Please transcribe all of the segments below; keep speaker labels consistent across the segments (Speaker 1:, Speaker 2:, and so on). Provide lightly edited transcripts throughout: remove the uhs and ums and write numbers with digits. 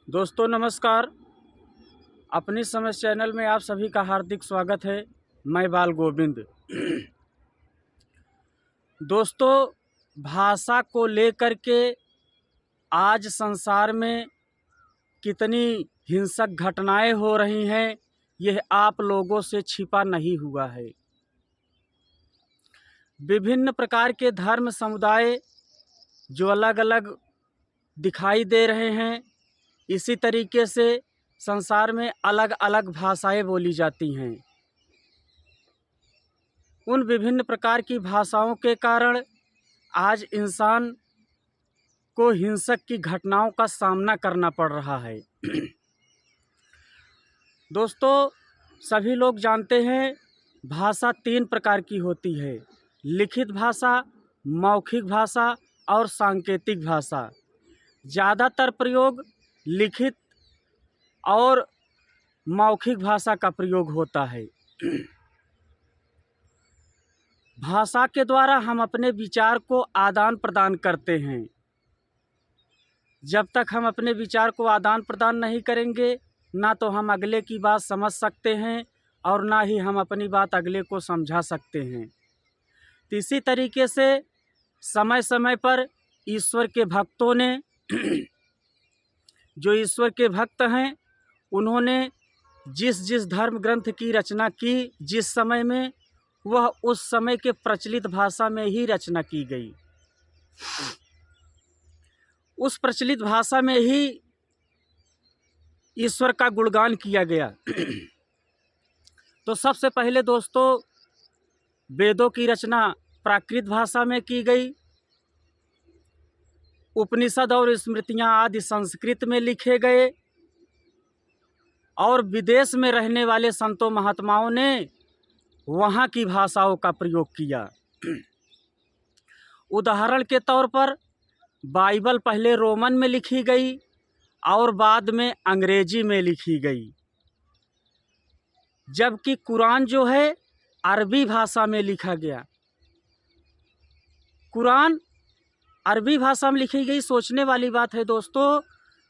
Speaker 1: दोस्तों नमस्कार। अपनी समझ चैनल में आप सभी का हार्दिक स्वागत है। मैं बाल गोविंद। दोस्तों, भाषा को लेकर के आज संसार में कितनी हिंसक घटनाएं हो रही हैं, यह आप लोगों से छिपा नहीं हुआ है। विभिन्न प्रकार के धर्म समुदाय जो अलग अलग दिखाई दे रहे हैं, इसी तरीके से संसार में अलग अलग भाषाएं बोली जाती हैं। उन विभिन्न प्रकार की भाषाओं के कारण आज इंसान को हिंसक की घटनाओं का सामना करना पड़ रहा है। दोस्तों, सभी लोग जानते हैं भाषा 3 प्रकार की होती है: लिखित भाषा, मौखिक भाषा और सांकेतिक भाषा। ज़्यादातर प्रयोग लिखित और मौखिक भाषा का प्रयोग होता है। भाषा के द्वारा हम अपने विचार को आदान प्रदान करते हैं। जब तक हम अपने विचार को आदान प्रदान नहीं करेंगे, ना तो हम अगले की बात समझ सकते हैं और ना ही हम अपनी बात अगले को समझा सकते हैं। तो इसी तरीके से समय समय पर ईश्वर के भक्तों ने जो ईश्वर के भक्त हैं, उन्होंने जिस जिस धर्म ग्रंथ की रचना की, जिस समय में, वह उस समय के प्रचलित भाषा में ही रचना की गई। उस प्रचलित भाषा में ही ईश्वर का गुणगान किया गया। तो सबसे पहले दोस्तों, वेदों की रचना प्राकृत भाषा में की गई। उपनिषद और स्मृतियाँ आदि संस्कृत में लिखे गए और विदेश में रहने वाले संतों महात्माओं ने वहाँ की भाषाओं का प्रयोग किया। उदाहरण के तौर पर बाइबल पहले रोमन में लिखी गई और बाद में अंग्रेजी में लिखी गई, जबकि कुरान जो है अरबी भाषा में लिखा गया। कुरान अरबी भाषा में लिखी गई। सोचने वाली बात है दोस्तों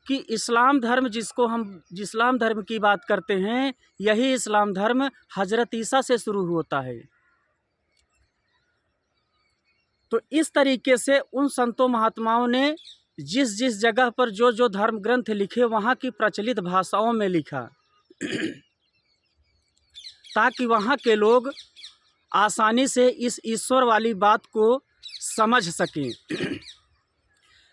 Speaker 1: कि इस्लाम धर्म, जिसको हम इस्लाम धर्म की बात करते हैं, यही इस्लाम धर्म हजरत ईसा से शुरू होता है। तो इस तरीके से उन संतों महात्माओं ने जिस जिस जगह पर जो जो धर्म ग्रंथ लिखे, वहाँ की प्रचलित भाषाओं में लिखा ताकि वहाँ के लोग आसानी से इस ईश्वर वाली बात को समझ सकें।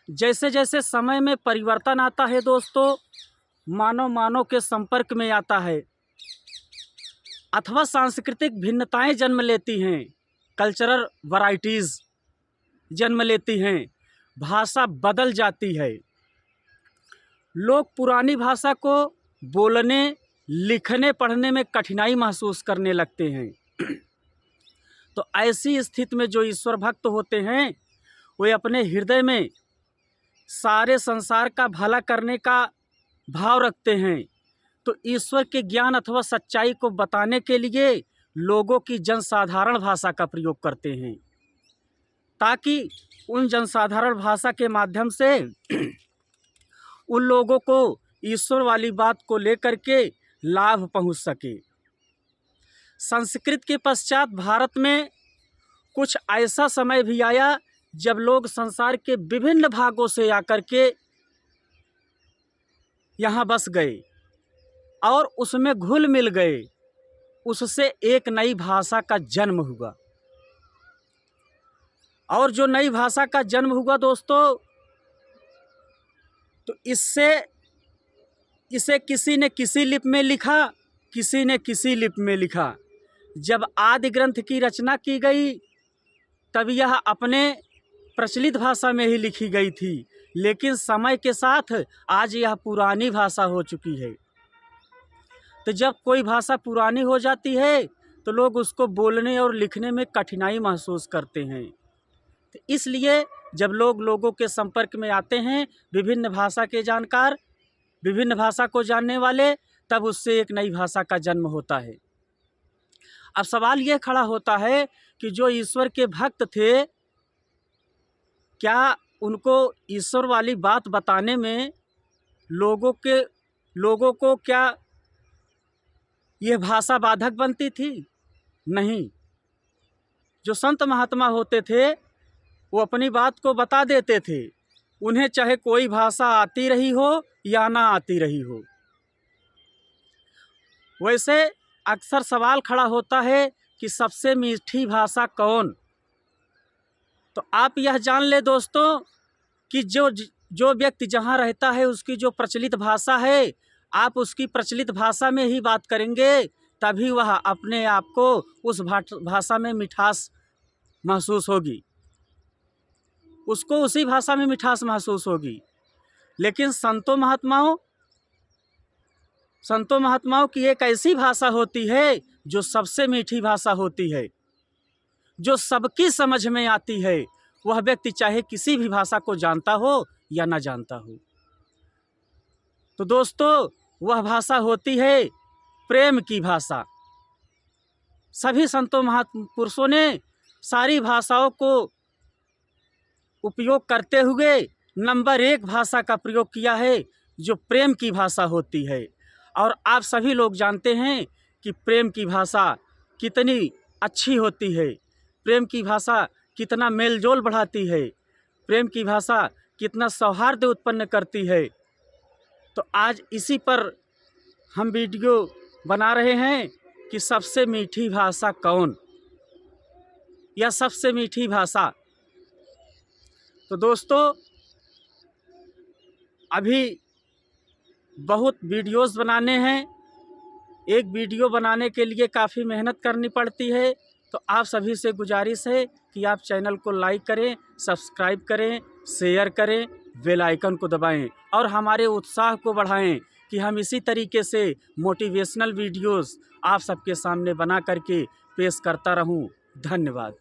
Speaker 1: जैसे जैसे समय में परिवर्तन आता है दोस्तों, मानव के संपर्क में आता है अथवा सांस्कृतिक भिन्नताएं जन्म लेती हैं, कल्चरल वैरायटीज़ जन्म लेती हैं, भाषा बदल जाती है। लोग पुरानी भाषा को बोलने, लिखने, पढ़ने में कठिनाई महसूस करने लगते हैं। तो ऐसी स्थिति में जो ईश्वर भक्त होते हैं, वे अपने हृदय में सारे संसार का भला करने का भाव रखते हैं। तो ईश्वर के ज्ञान अथवा सच्चाई को बताने के लिए लोगों की जनसाधारण भाषा का प्रयोग करते हैं, ताकि उन जनसाधारण भाषा के माध्यम से उन लोगों को ईश्वर वाली बात को लेकर के लाभ पहुंच सके। संस्कृत के पश्चात भारत में कुछ ऐसा समय भी आया जब लोग संसार के विभिन्न भागों से आकर के यहाँ बस गए और उसमें घुल मिल गए। उससे एक नई भाषा का जन्म हुआ। और जो नई भाषा का जन्म हुआ दोस्तों, तो इसे किसी ने किसी लिपि में लिखा, किसी ने किसी लिपि में लिखा। जब आदि ग्रंथ की रचना की गई, तब यह अपने प्रचलित भाषा में ही लिखी गई थी, लेकिन समय के साथ आज यह पुरानी भाषा हो चुकी है। तो जब कोई भाषा पुरानी हो जाती है तो लोग उसको बोलने और लिखने में कठिनाई महसूस करते हैं। तो इसलिए जब लोग लोगों के संपर्क में आते हैं, विभिन्न भाषा के जानकार, विभिन्न भाषा को जानने वाले, तब उससे एक नई भाषा का जन्म होता है। अब सवाल यह खड़ा होता है कि जो ईश्वर के भक्त थे, क्या उनको ईश्वर वाली बात बताने में लोगों को क्या यह भाषा बाधक बनती थी? नहीं। जो संत महात्मा होते थे वो अपनी बात को बता देते थे, उन्हें चाहे कोई भाषा आती रही हो या ना आती रही हो। वैसे अक्सर सवाल खड़ा होता है कि सबसे मीठी भाषा कौन? तो आप यह जान ले दोस्तों कि जो व्यक्ति जहाँ रहता है उसकी जो प्रचलित भाषा है, आप उसकी प्रचलित भाषा में ही बात करेंगे, तभी वह अपने आप को उस भाषा में मिठास महसूस होगी, उसको उसी भाषा में मिठास महसूस होगी। लेकिन संतों महात्माओं की एक ऐसी भाषा होती है जो सबसे मीठी भाषा होती है, जो सबकी समझ में आती है। वह व्यक्ति चाहे किसी भी भाषा को जानता हो या ना जानता हो। तो दोस्तों, वह भाषा होती है प्रेम की भाषा। सभी संतों महापुरुषों ने सारी भाषाओं को उपयोग करते हुए नंबर 1 भाषा का प्रयोग किया है, जो प्रेम की भाषा होती है। और आप सभी लोग जानते हैं कि प्रेम की भाषा कितनी अच्छी होती है, प्रेम की भाषा कितना मेलजोल बढ़ाती है, प्रेम की भाषा कितना सौहार्द उत्पन्न करती है। तो आज इसी पर हम वीडियो बना रहे हैं कि सबसे मीठी भाषा कौन, या सबसे मीठी भाषा। तो दोस्तों, अभी बहुत वीडियोस बनाने हैं। एक वीडियो बनाने के लिए काफ़ी मेहनत करनी पड़ती है। तो आप सभी से गुजारिश है कि आप चैनल को लाइक करें, सब्सक्राइब करें, शेयर करें, बेल आइकन को दबाएं और हमारे उत्साह को बढ़ाएं कि हम इसी तरीके से मोटिवेशनल वीडियोस आप सबके सामने बना करके पेश करता रहूं। धन्यवाद।